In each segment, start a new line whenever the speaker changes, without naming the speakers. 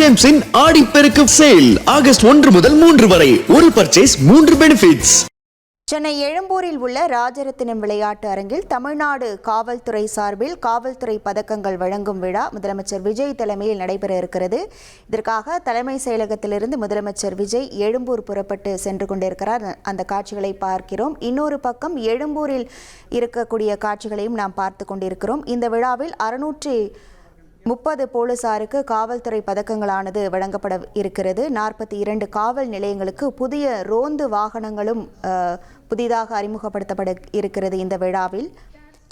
ஜேம்ஸின் Aadiperukku sale August 1 முதல் 3 வரை ஒரு பர்ச்சேஸ் 3 பெனிஃபிட்ஸ்.
சென்னை எழும்பூரில் உள்ள ராஜரத்தினம் விளையாட்டு அரங்கில் தமிழ்நாடு காவல்துறை சார்பில் காவல்துறை பதக்கங்கள் வழங்கும் விழா முதலமைச்சர் விஜய் தலைமையில் நடைபெற இருக்கிறது. இதற்காக தலைமை செயலகத்திலிருந்து முதலமைச்சர் விஜய் எழும்பூர் புறப்பட்டு சென்று கொண்டிருக்கிறார். அந்த காட்சிகளை பார்க்கிறோம். இன்னொரு பக்கம் எழும்பூரில் இருக்கக்கூடிய காட்சிகளையும் நாம் பார்த்து கொண்டிருக்கிறோம். இந்த விழாவில் 630 போலீசாருக்கு காவல்துறை பதக்கங்களானது வழங்கப்பட இருக்கிறது. 42 காவல் நிலையங்களுக்கு புதிய ரோந்து வாகனங்களும் புதிதாக அறிமுகப்படுத்தப்பட இருக்கிறது. இந்த விழாவில்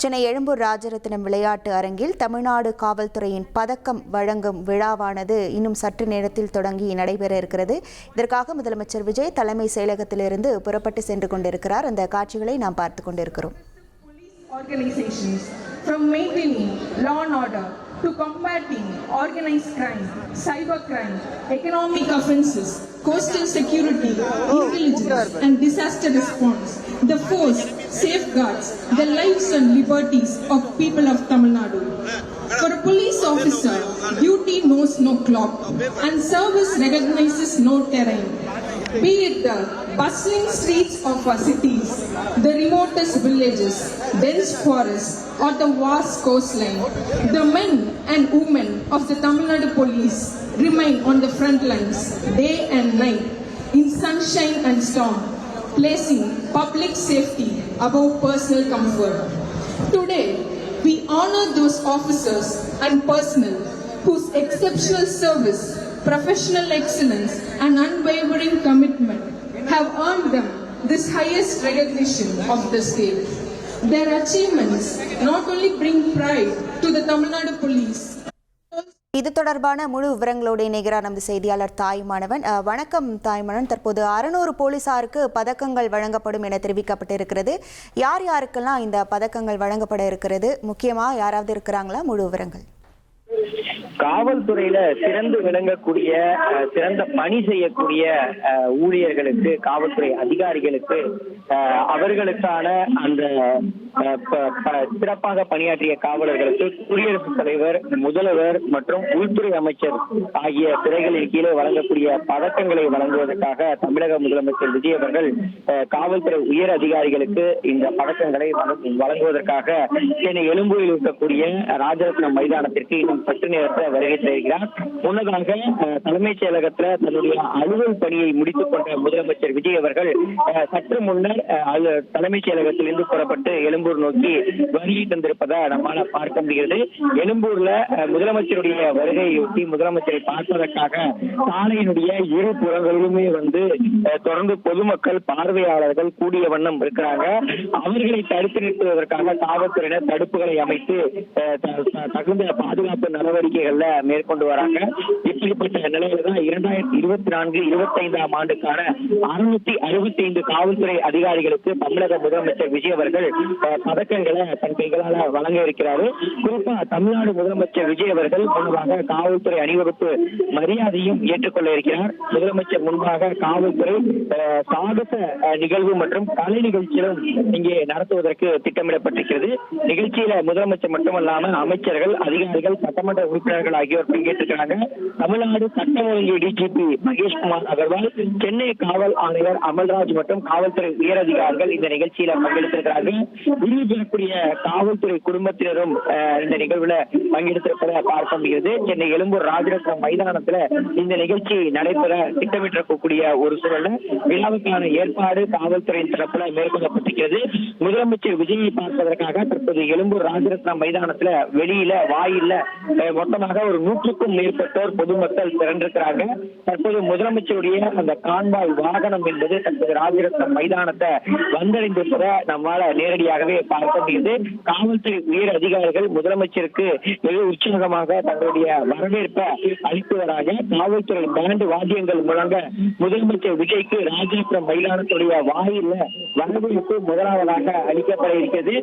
சென்னை எழும்பூர் ராஜரத்தினம் விளையாட்டு அரங்கில் தமிழ்நாடு காவல்துறையின் பதக்கம் வழங்கும் விழாவானது இன்னும் சற்று நேரத்தில் தொடங்கி நடைபெற இருக்கிறது. இதற்காக முதலமைச்சர் விஜய் தலைமை செயலகத்திலிருந்து புறப்பட்டு சென்று கொண்டிருக்கிறார். அந்த காட்சிகளை நாம் பார்த்து கொண்டிருக்கிறோம்.
Organizations from maintaining law and order to combating organized crime, cybercrime, economic offences, coastal security, intelligence and disaster response. The force safeguards the lives and liberties of people of Tamil Nadu. For a police officer, duty knows no clock and service recognizes no terrain. Be it the bustling streets of our cities, the remotest villages, dense forests, or the vast coastline, the men and women of the Tamil Nadu police remain on the front lines day and night, in sunshine and storm, placing public safety above personal comfort. Today, we honor those officers and personnel whose exceptional service, professional excellence, and unwavering commitment have earned them this highest recognition of the state. Their achievements not only bring pride to the Tamil Nadu police.
இது தொடர்பான முழு விவரங்களோடு இணைகிறார் நமது செய்தியாளர் தாய்மானவன். வணக்கம் தாய்மானவன். தற்போது 600 போலீசாருக்கு பதக்கங்கள் வழங்கப்படும் என தெரிவிக்கப்பட்டிருக்கிறது. யார் யாருக்கெல்லாம் இந்த பதக்கங்கள் வழங்கப்பட இருக்கிறது? முக்கியமாக யாராவது இருக்கிறாங்களா? முழு விவரங்கள்.
காவல்துறையில சிறந்து விளங்கக்கூடிய சிறந்த பணி செய்யக்கூடிய ஊழியர்களுக்கு, காவல்துறை அதிகாரிகளுக்கு, அவர்களுக்கான அந்த சிறப்பாக பணியாற்றிய காவலர்களுக்கு குடியரசுத் தலைவர், முதல்வர் மற்றும் உள்துறை அமைச்சர் ஆகிய துறைகளின் கீழே வழங்கக்கூடிய பதக்கங்களை வழங்குவதற்காக தமிழக முதலமைச்சர் விஜய் அவர்கள் காவல்துறை உயர் அதிகாரிகளுக்கு இந்த பதக்கங்களை வழங்குவதற்காக சென்னை எழும்பூரில் இருக்கக்கூடிய ராஜரத்னம் மைதானத்திற்கு இன்னும் சற்று நேரத்தை வருகை தருகிறார். முன்னதாக தலைமைச் செயலகத்தில் தன்னுடைய அலுவல் பணியை முடித்துக் கொண்ட முதலமைச்சர் விஜய் அவர்கள் சற்று முன்னர் தலைமைச் செயலகத்திலிருந்து புறப்பட்டு எழும்பூர் நோக்கி வருகை தந்திருப்பதை நம்மால பார்க்க முடிகிறது. எழும்பூர்ல முதலமைச்சருடைய வருகையொட்டி முதலமைச்சரை பார்ப்பதற்காக சாலையினுடைய இரு புறங்களிலுமே தொடர்ந்து பொதுமக்கள், பார்வையாளர்கள் கூடிய வண்ணம் இருக்கிறாங்க. அவர்களை தடுத்து நிறுத்துவதற்காக காவல்துறையினர் தடுப்புகளை அமைத்து தகுந்த பாதுகாப்பு நடவடிக்கைகள்ல மேற்கொண்டு வராங்க. இப்படிப்பட்ட நிலையில தான் 2024-25 ஆண்டுக்கான 665 காவல்துறை அதிகாரிகளுக்கு தமிழக முதலமைச்சர் விஜய் அவர்கள் பதக்கங்களை தன் கைகளால வழங்க இருக்கிறாரு. குறிப்பா தமிழ்நாடு முதலமைச்சர் விஜய் அவர்கள் முன்பாக காவல்துறை அணிவகுப்பு மரியாதையும் ஏற்றுக்கொள்ள இருக்கிறார். முதலமைச்சர் முன்பாக காவல்துறை சாகச நிகழ்வு மற்றும் கலை நிகழ்ச்சிகளும் இங்கே நடத்துவதற்கு திட்டமிடப்பட்டிருக்கிறது. நிகழ்ச்சியில முதலமைச்சர் மட்டுமல்லாமல் அமைச்சர்கள், அதிகாரிகள், சட்டமன்ற உறுப்பினர்கள் ஆகியோர் பங்கேற்றிருக்கிறாங்க. தமிழ்நாடு சட்டம் ஒழுங்கு டிஜிபி மகேஷ்குமார் அகர்வால், சென்னை காவல் ஆணையர் அமல்ராஜ் மற்றும் காவல்துறை உயர் அதிகாரிகள் இந்த நிகழ்ச்சியில பங்கெடுத்திருக்கிறார்கள். விருது பெறக்கூடிய காவல்துறை குடும்பத்தினரும் இந்த நிகழ்வுல பங்கெடுத்திருப்பதை பார்க்க முடிகிறது. சென்னை எழும்பூர் ராஜரத்னம் மைதானத்துல இந்த நிகழ்ச்சி நடைபெற திட்டமிட்டிருக்கக்கூடிய ஒரு சூழல்ல விழாவுக்கான ஏற்பாடு காவல்துறையின் தரப்புல மேற்கொள்ளப்பட்டிருக்கிறது. முதலமைச்சர் விஜயை பார்ப்பதற்காக தற்போது எழும்பூர் ராஜரத்னம் மைதானத்துல வெளியில வாயில மொத்தமாக ஒரு 100க்கும் மேற்பட்டோர் பொதுமக்கள் திரண்டிருக்கிறாங்க. தற்போது முதலமைச்சருடைய அந்த கான்வாய் வாகனம் என்பது தற்போது ராஜரத்னம் மைதானத்தை வந்தடைந்திருப்பதை நம்மால நேரடியாகவே பார்க்க முடியுது. காவல்துறை உயர் அதிகாரிகள் முதலமைச்சருக்கு மிக உற்சாகமாக தங்களுடைய வரவேற்பை அளித்து வராங்க. காவல்துறை பேண்ட் வாத்தியங்கள் முழங்க முதலமைச்சர் விஜய்க்கு ராஜரத்னம் மைதானத்துடைய வாயில வரவேற்பு முதலாவதாக அளிக்கப்பட இருக்கிறது.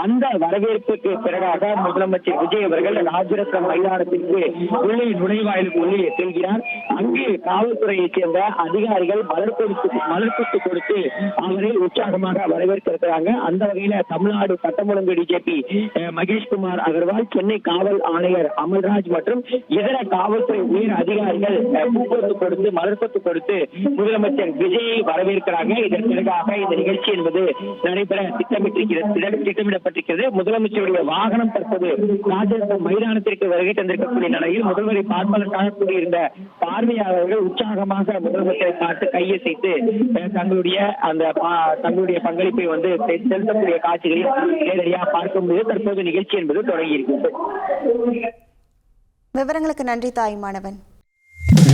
அந்த வரவேற்புக்கு பிறகாக முதலமைச்சர் விஜய் அவர்கள் ராஜரத்னம் மைதானத்திற்கு உள்ளே நுழைவாயிலுக்கு சொல்லி செல்கிறார். அங்கு காவல்துறையைச் சேர்ந்த அதிகாரிகள் மலர்கொத்து கொடுத்து அவரை உற்சாகமாக வரவேற்கிறாங்க. அந்த வகையில தமிழ்நாடு சட்டம் ஒழுங்கு டிஜிபி மகேஷ்குமார் அகர்வால், சென்னை காவல் ஆணையர் அமல்ராஜ் மற்றும் இதர காவல்துறை உயர் அதிகாரிகள் பூக்கொத்து கொடுத்து மலர்கொத்து கொடுத்து முதலமைச்சர் விஜயை வரவேற்கிறாங்க. இதன் பிறகாக இந்த நிகழ்ச்சி என்பது நடைபெற திட்டமிடப்பட்டிருக்கிறது. முதலமைச்சருடைய வாகனம் தற்போது ராஜரத்னம் மைதானத்திற்கு வருகை தந்திருக்கக்கூடிய நிலையில் முதல்வரை பார்ப்பதற்காக கூடியிருந்த பார்வையாளர்கள் உற்சாகமாக முதலமைச்சரை பார்த்து கையசைத்து தங்களுடைய பங்களிப்பை வந்து செலுத்தக்கூடிய காட்சிகளில் நேரடியாக பார்க்க முடியும். தற்போது நிகழ்ச்சி என்பது தொடங்கியிருக்கிறது.
விவரங்களுக்கு நன்றி தாய்மானவன்.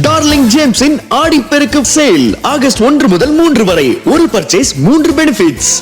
Darling ஜேம்ஸின் Aadi Perukku sale August 1 முதல் 3 வரை ஒரு பர்ச்சேஸ் 3 பெனிஃபிட்ஸ்.